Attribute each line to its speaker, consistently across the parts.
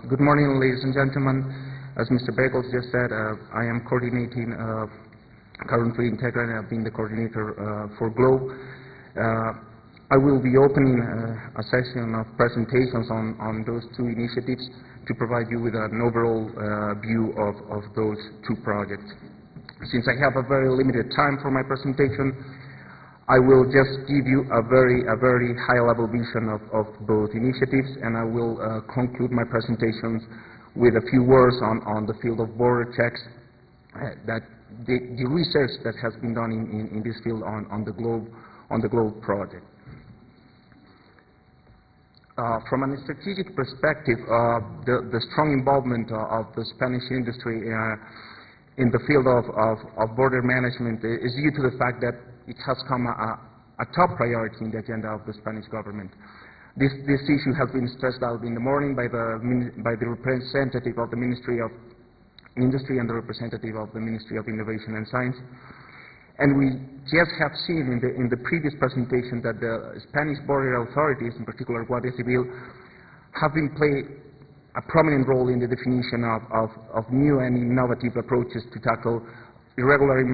Speaker 1: Good morning, ladies and gentlemen. As Mr. Bagels just said, I am coordinating currently INTEGRA, and I've been the coordinator for GLOBE. I will be opening a session of presentations on those two initiatives to provide you with an overall view of those two projects. Since I have a very limited time for my presentation, I will just give you a very high-level vision of both initiatives, and I will conclude my presentations with a few words on the field of border checks, that the research that has been done in this field on the GLOBE project. From a strategic perspective, the strong involvement of the Spanish industry in the field of border management is due to the fact that it has come a top priority in the agenda of the Spanish government. This issue has been stressed out in the morning by the representative of the Ministry of Industry and the representative of the Ministry of Innovation and Science. And we just have seen in the previous presentation that the Spanish border authorities, in particular Guardia Civil, have been playing a prominent role in the definition of new and innovative approaches to tackle irregular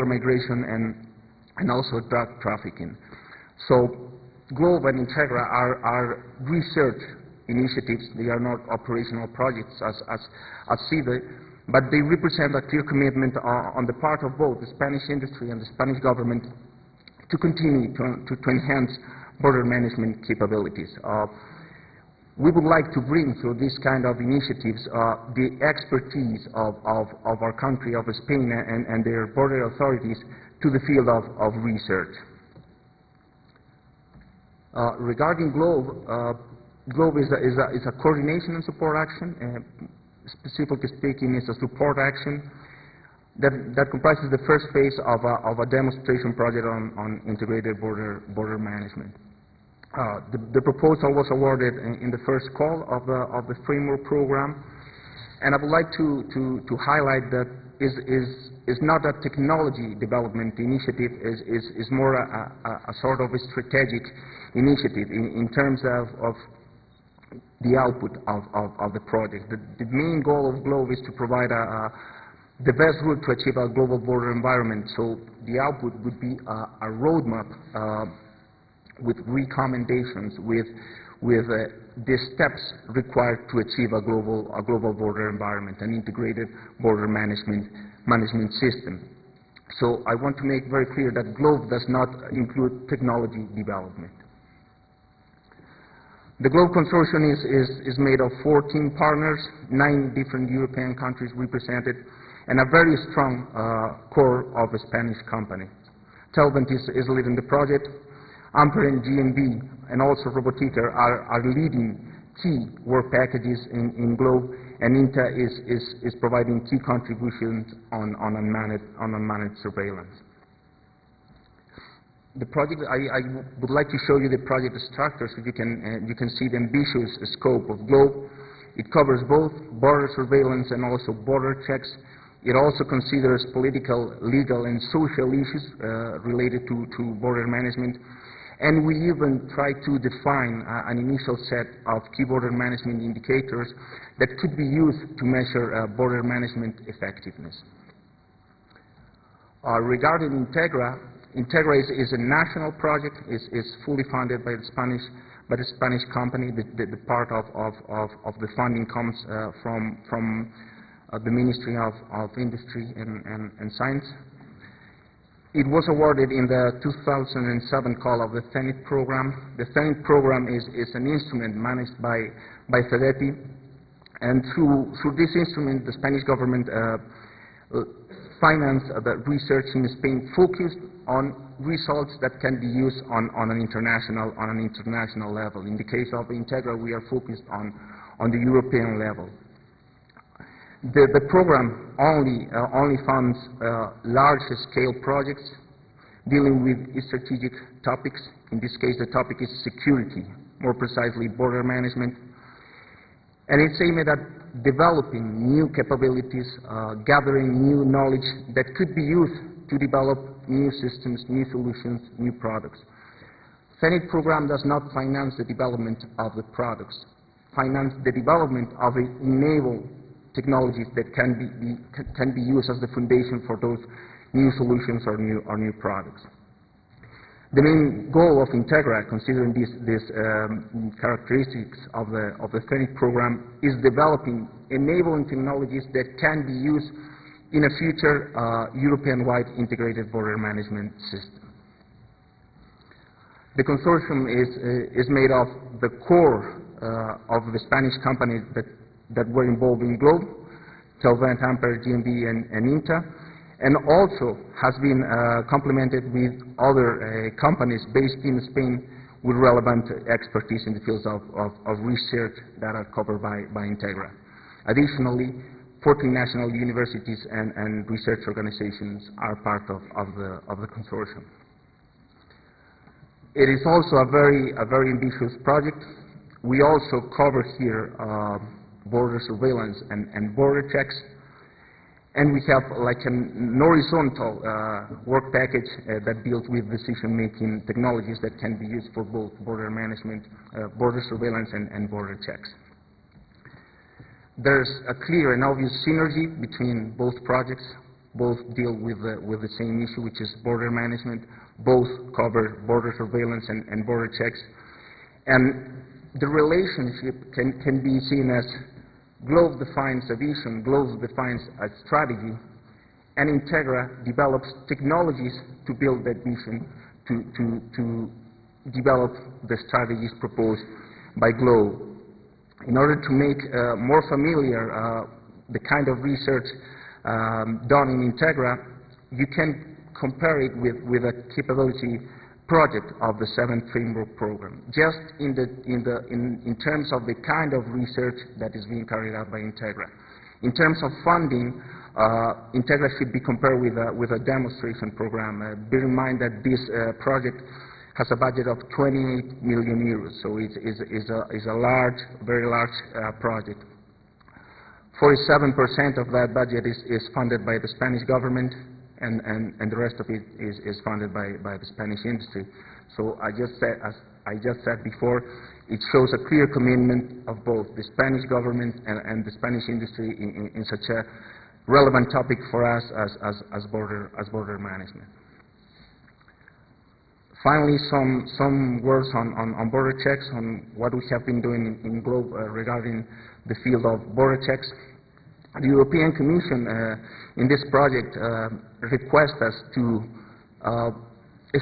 Speaker 1: migration and also drug trafficking. So GLOBE and INTEGRA are research initiatives. They are not operational projects as CIDE, but they represent a clear commitment on the part of both the Spanish industry and the Spanish government to continue to enhance border management capabilities. We would like to bring through this kind of initiatives the expertise of our country, of Spain, and their border authorities to the field of research. Regarding GLOBE, GLOBE is a coordination and support action. Specifically speaking, it's a support action that comprises the first phase of a demonstration project on integrated border management. The proposal was awarded in the first call of the framework program, and I would like to highlight that is not a technology development initiative, is more a sort of a strategic initiative in terms of the output of the project. The main goal of GLOBE is to provide the best route to achieve a global border environment. So the output would be a roadmap with recommendations, with the steps required to achieve a global border environment, an integrated border management system. So I want to make very clear that GLOBE does not include technology development. The GLOBE consortium is made of 14 partners, 9 different European countries represented, and a very strong core of a Spanish company. TELVENT is leading the project. AMPER and GNB and also Robotica are leading key work packages in GLOBE, and INTA is providing key contributions on unmanned surveillance. The project, I would like to show you the project structure so you can see the ambitious scope of GLOBE. It covers both border surveillance and also border checks. It also considers political, legal, and social issues related to border management. And we even try to define an initial set of key border management indicators that could be used to measure border management effectiveness. Regarding INTEGRA, INTEGRA is a national project, is fully funded by the Spanish company. The part of the funding comes from the Ministry of Industry and Science. It was awarded in the 2007 call of the TENIT program. The TENIT program is an instrument managed by FEDETI, and through this instrument, the Spanish government financed the research in Spain focused on results that can be used on an international level. In the case of INTEGRA, we are focused on the European level. The program only funds large-scale projects dealing with strategic topics. In this case, the topic is security, more precisely border management. And it's aimed at developing new capabilities, gathering new knowledge that could be used to develop new systems, new solutions, new products. TENIT program does not finance the development of the products. finance the development of enable technologies that can be used as the foundation for those new solutions or new products. The main goal of INTEGRA, considering these characteristics of the training program, is developing enabling technologies that can be used in a future European-wide integrated border management system. The consortium is made of the core of the Spanish companies that were involved in GLOBE, TELVENT, AMPER, GMB, and INTA, and also has been complemented with other companies based in Spain with relevant expertise in the fields of research that are covered by INTEGRA. Additionally, 14 national universities and research organizations are part of the consortium. It is also a very ambitious project. We also cover here border surveillance and border checks. And we have like an horizontal work package that deals with decision-making technologies that can be used for both border management, border surveillance, and border checks. There's a clear and obvious synergy between both projects. Both deal with the same issue, which is border management. Both cover border surveillance and border checks. And the relationship can be seen as GLOBE defines a vision, GLOBE defines a strategy, and INTEGRA develops technologies to build that vision, to develop the strategies proposed by GLOBE. In order to make more familiar the kind of research done in INTEGRA, you can compare it with a capability project of the 7th Framework Program, just in terms of the kind of research that is being carried out by INTEGRA. In terms of funding, INTEGRA should be compared with a demonstration program. Bear in mind that this project has a budget of 28 million euros, so it is a large, very large project. 47% of that budget is funded by the Spanish government, and the rest of it is funded by the Spanish industry. So as I just said before, it shows a clear commitment of both the Spanish government and the Spanish industry in such a relevant topic for us as border management. Finally, some words on border checks, on what we have been doing in GLOBE regarding the field of border checks. The European Commission in this project requests us to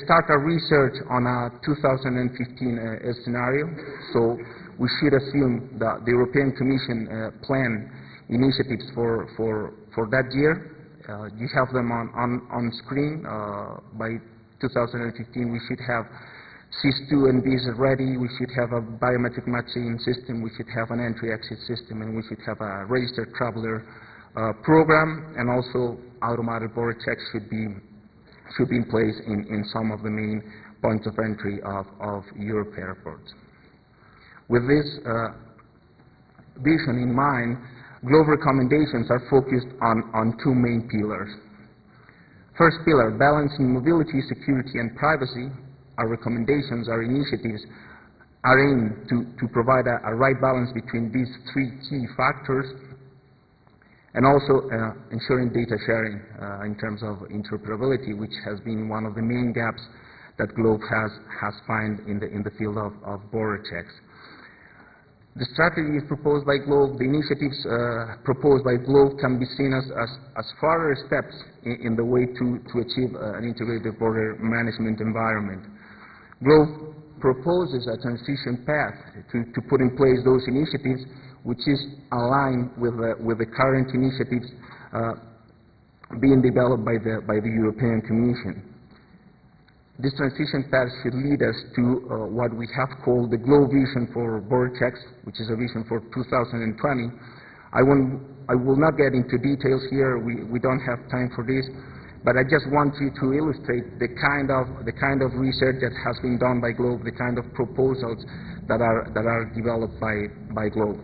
Speaker 1: start a research on a 2015 scenario. So we should assume that the European Commission plan initiatives for that year. You have them on screen. By 2015, we should have SIS2 and visa ready. We should have a biometric matching system. We should have an entry-exit system, and we should have a registered traveler program. And also, automated border checks should be in place in some of the main points of entry of Europe airports. With this vision in mind, GLOBE recommendations are focused on two main pillars. First pillar, balancing mobility, security, and privacy. Our recommendations, our initiatives are aimed to provide a right balance between these three key factors, and also ensuring data sharing in terms of interoperability, which has been one of the main gaps that GLOBE has found in the field of border checks. The strategies proposed by GLOBE, the initiatives proposed by GLOBE can be seen as further steps in the way to achieve an integrated border management environment. GLOBE proposes a transition path to put in place those initiatives, which is aligned with the current initiatives being developed by the European Commission. This transition path should lead us to what we have called the GLOBE vision for border checks, which is a vision for 2020. I will not get into details here. We don't have time for this. But I just want you to illustrate the kind of research that has been done by GLOBE, the kind of proposals that are developed by GLOBE.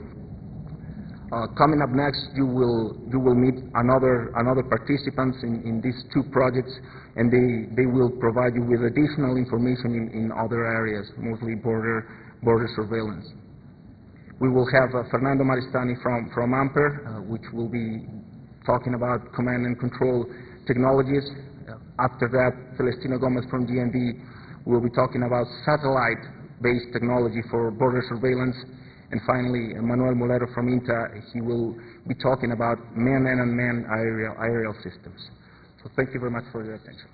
Speaker 1: Coming up next, you will meet another participants in these two projects, and they will provide you with additional information in other areas, mostly border surveillance. We will have Fernando Maristani from AMPER, which will be talking about command and control technologies. After that, Celestino Gomez from GMB will be talking about satellite-based technology for border surveillance. And finally, Manuel Molero from INTA, he will be talking about manned and unmanned aerial systems. So thank you very much for your attention.